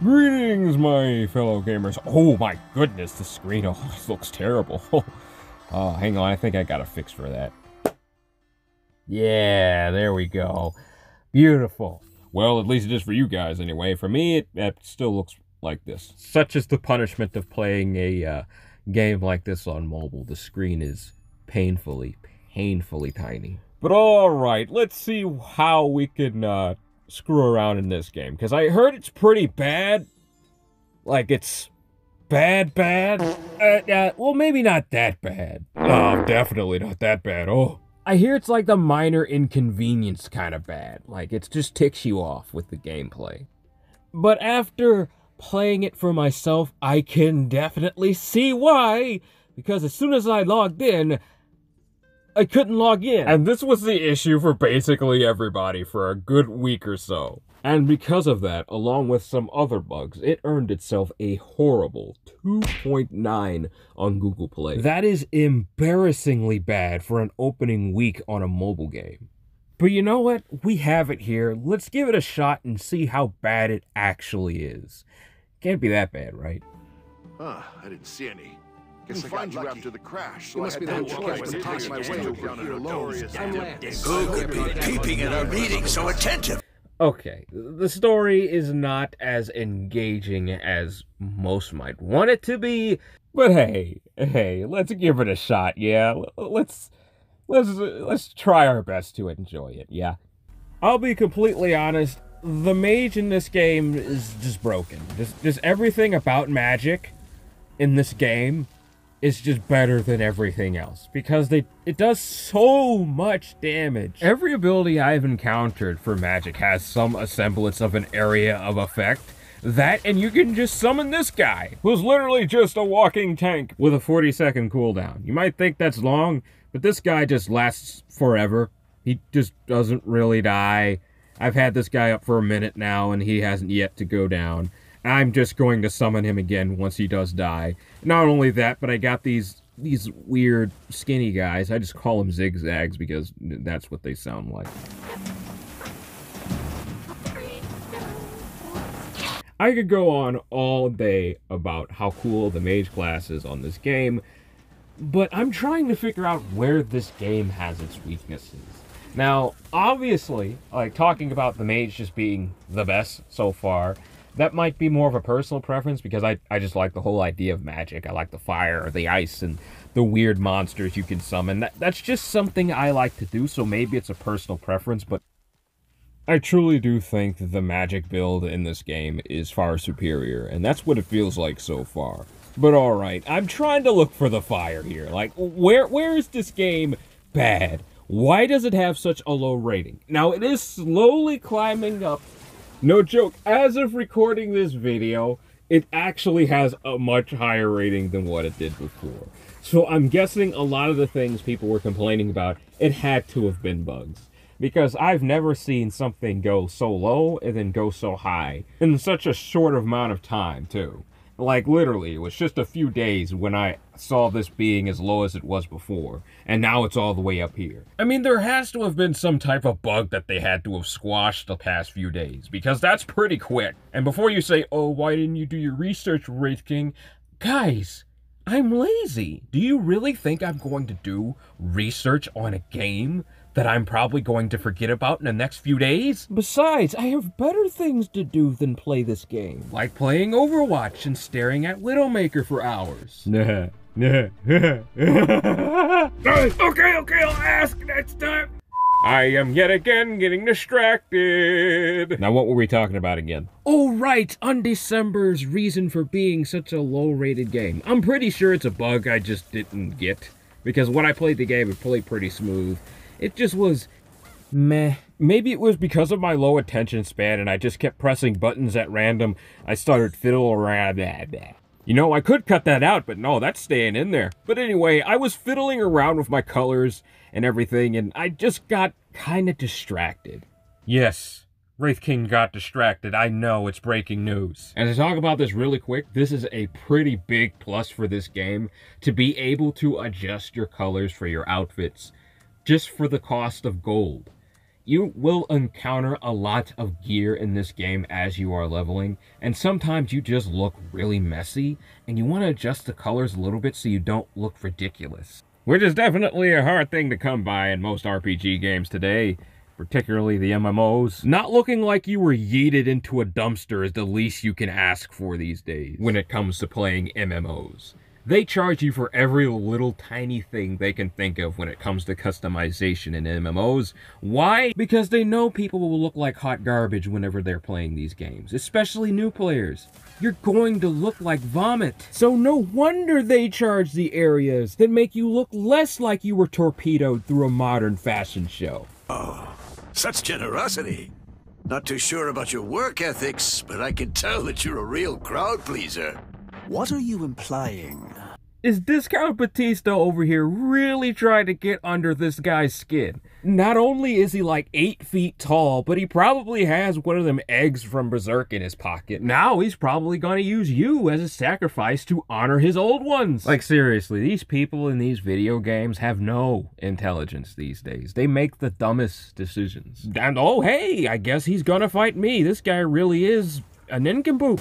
Greetings, my fellow gamers. Oh my goodness, the screen looks terrible. Oh, hang on, I think I got a fix for that. Yeah, there we go. Beautiful. Well, at least it is for you guys anyway. For me, it still looks like this. Such is the punishment of playing a game like this on mobile. The screen is painfully tiny. But alright, let's see how we can screw around in this game. Because I heard it's pretty bad. Like, it's bad. Well, maybe not that bad. Oh, definitely not that bad. Oh. I hear it's like the minor inconvenience kind of bad. Like, it just ticks you off with the gameplay. But after playing it for myself, I can definitely see why. Because as soon as I logged in, I couldn't log in. And this was the issue for basically everybody for a good week or so. And because of that, along with some other bugs, it earned itself a horrible 2.9 on Google Play. That is embarrassingly bad for an opening week on a mobile game. But you know what? We have it here. Let's give it a shot and see how bad it actually is. Can't be that bad, right? I didn't see any. Guess I got you after the crash. So you must be the one who was talking my way over here alone. Who could be peeping at our meeting so attentive? Okay, the story is not as engaging as most might want it to be, but hey, let's give it a shot, yeah? Let's try our best to enjoy it, yeah? I'll be completely honest, the mage in this game is just broken. Just everything about magic in this game is just better than everything else, because it does so much damage. Every ability I've encountered for magic has some semblance of an area of effect. That, and you can just summon this guy, who's literally just a walking tank with a 40-second cooldown. You might think that's long, but this guy just lasts forever. He just doesn't really die. I've had this guy up for a minute now, and he hasn't yet to go down. I'm just going to summon him again once he does die. Not only that, but I got these weird skinny guys. I just call them zigzags because that's what they sound like. I could go on all day about how cool the mage class is on this game, but I'm trying to figure out where this game has its weaknesses. Now, obviously, like talking about the mage just being the best so far, that might be more of a personal preference because I just like the whole idea of magic. I like the fire, the ice, and the weird monsters you can summon. That's just something I like to do, so maybe it's a personal preference, but I truly do think that the magic build in this game is far superior, and that's what it feels like so far. But alright, I'm trying to look for the fire here. Like, where is this game bad? Why does it have such a low rating? Now, it is slowly climbing up. No joke, as of recording this video, it actually has a much higher rating than what it did before. So I'm guessing a lot of the things people were complaining about, it had to have been bugs. Because I've never seen something go so low and then go so high in such a short amount of time, too. Like, literally, it was just a few days when I saw this being as low as it was before, and now it's all the way up here. I mean, there has to have been some type of bug that they had to have squashed the past few days, because that's pretty quick. And before you say, oh, why didn't you do your research, Wraith King? Guys, I'm lazy. Do you really think I'm going to do research on a game that I'm probably going to forget about in the next few days? Besides, I have better things to do than play this game. Like playing Overwatch and staring at Widowmaker for hours. Okay, I'll ask next time. I am yet again getting distracted. Now, what were we talking about again? Oh, right, Undecember's reason for being such a low-rated game. I'm pretty sure it's a bug I just didn't get, because when I played the game, it played pretty smooth. It just was meh. Maybe it was because of my low attention span and I just kept pressing buttons at random. I started fiddling around. You know, I could cut that out, but no, that's staying in there. But anyway, I was fiddling around with my colors and everything, and I just got kind of distracted. Yes, Wraith King got distracted. I know, it's breaking news. And to talk about this really quick, this is a pretty big plus for this game, to be able to adjust your colors for your outfits just for the cost of gold. You will encounter a lot of gear in this game as you are leveling, and sometimes you just look really messy, and you want to adjust the colors a little bit so you don't look ridiculous. Which is definitely a hard thing to come by in most RPG games today, particularly the MMOs. Not looking like you were yeeted into a dumpster is the least you can ask for these days when it comes to playing MMOs. They charge you for every little tiny thing they can think of when it comes to customization in MMOs. Why? Because they know people will look like hot garbage whenever they're playing these games, especially new players. You're going to look like vomit. So no wonder they charge the areas that make you look less like you were torpedoed through a modern fashion show. Oh, such generosity. Not too sure about your work ethics, but I can tell that you're a real crowd pleaser. What are you implying? Is Discount Batista over here really trying to get under this guy's skin? Not only is he like 8 feet tall, but he probably has one of them eggs from Berserk in his pocket. Now he's probably gonna use you as a sacrifice to honor his old ones. Like seriously, these people in these video games have no intelligence these days. They make the dumbest decisions. And oh hey, I guess he's gonna fight me. This guy really is a nincompoop.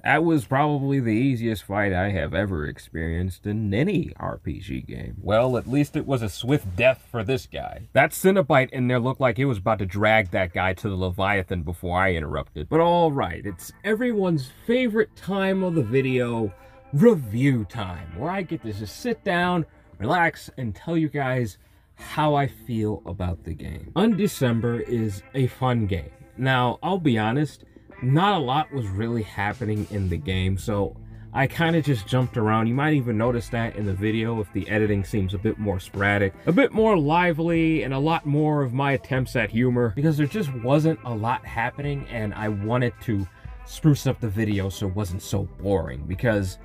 That was probably the easiest fight I have ever experienced in any RPG game. Well, at least it was a swift death for this guy. That Cenobite in there looked like it was about to drag that guy to the Leviathan before I interrupted. But alright, it's everyone's favorite time of the video, review time, where I get to just sit down, relax, and tell you guys how I feel about the game. Undecember is a fun game. Now, I'll be honest, not a lot was really happening in the game, so I kind of just jumped around. You might even notice that in the video if the editing seems a bit more sporadic, a bit more lively, and a lot more of my attempts at humor, because there just wasn't a lot happening, and I wanted to spruce up the video so it wasn't so boring, because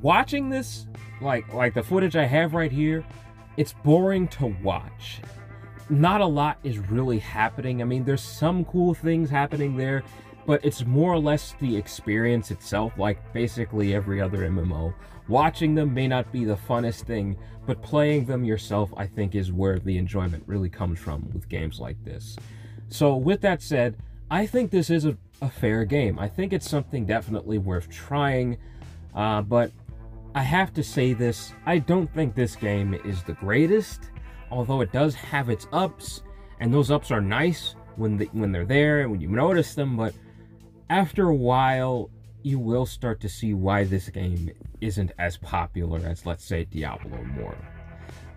watching this, like the footage I have right here, it's boring to watch. Not a lot is really happening. I mean, there's some cool things happening there, but it's more or less the experience itself, like basically every other MMO. Watching them may not be the funnest thing, but playing them yourself, I think, is where the enjoyment really comes from with games like this. So with that said, I think this is a fair game. I think it's something definitely worth trying, but I have to say this, I don't think this game is the greatest. Although it does have its ups, and those ups are nice when they're there and when you notice them, but after a while, you will start to see why this game isn't as popular as, let's say, Diablo Immortal.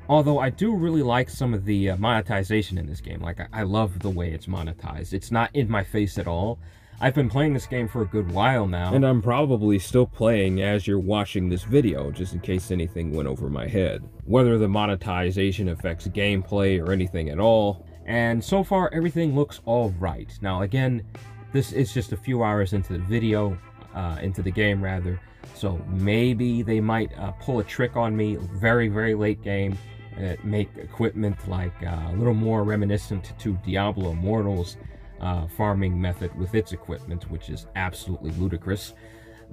Although I do really like some of the monetization in this game. Like, I love the way it's monetized. It's not in my face at all. I've been playing this game for a good while now, and I'm probably still playing as you're watching this video, just in case anything went over my head. Whether the monetization affects gameplay or anything at all, and so far everything looks alright. Now again, this is just a few hours into the video, into the game rather, so maybe they might pull a trick on me very, very late game, make equipment like a little more reminiscent to Diablo Immortal's farming method with its equipment, which is absolutely ludicrous.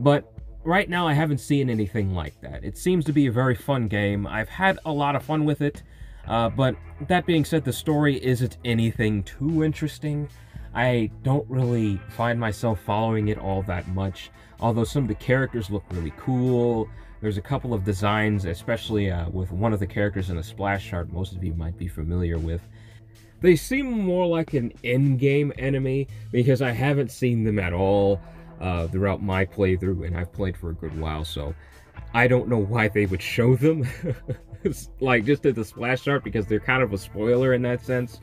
But right now I haven't seen anything like that. It seems to be a very fun game. I've had a lot of fun with it, but that being said, the story isn't anything too interesting. I don't really find myself following it all that much, although some of the characters look really cool. There's a couple of designs, especially with one of the characters in the splash art most of you might be familiar with. They seem more like an in-game enemy, because I haven't seen them at all throughout my playthrough, and I've played for a good while, so I don't know why they would show them, like, just at the splash art, because they're kind of a spoiler in that sense,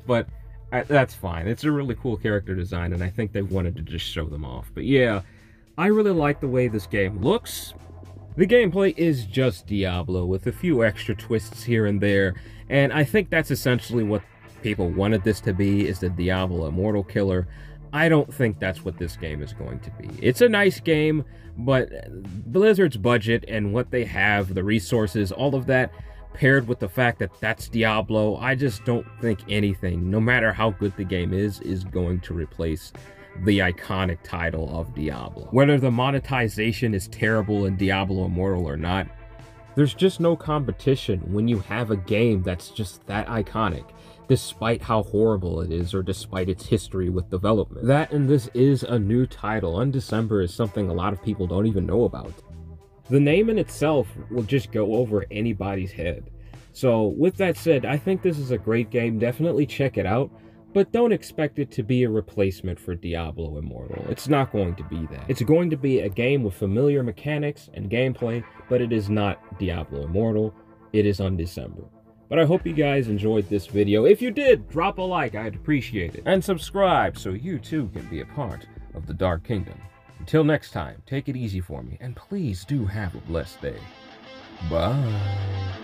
but that's fine. It's a really cool character design, and I think they wanted to just show them off. But yeah, I really like the way this game looks. The gameplay is just Diablo, with a few extra twists here and there, and I think that's essentially what people wanted this to be, is the Diablo Immortal killer. I don't think that's what this game is going to be. It's a nice game, but Blizzard's budget and what they have, the resources, all of that, paired with the fact that that's Diablo, I just don't think anything, no matter how good the game is going to replace the iconic title of Diablo. Whether the monetization is terrible in Diablo Immortal or not, There's just no competition when you have a game that's just that iconic, despite how horrible it is or despite its history with development. That and this is a new title. Undecember is something a lot of people don't even know about. The name in itself will just go over anybody's head. So with that said, I think this is a great game. Definitely check it out. But don't expect it to be a replacement for Diablo Immortal. It's not going to be that. It's going to be a game with familiar mechanics and gameplay, but it is not Diablo Immortal. It is Undecember. But I hope you guys enjoyed this video. If you did, drop a like, I'd appreciate it. And subscribe so you too can be a part of the Dark Kingdom. Until next time, take it easy for me, and please do have a blessed day. Bye.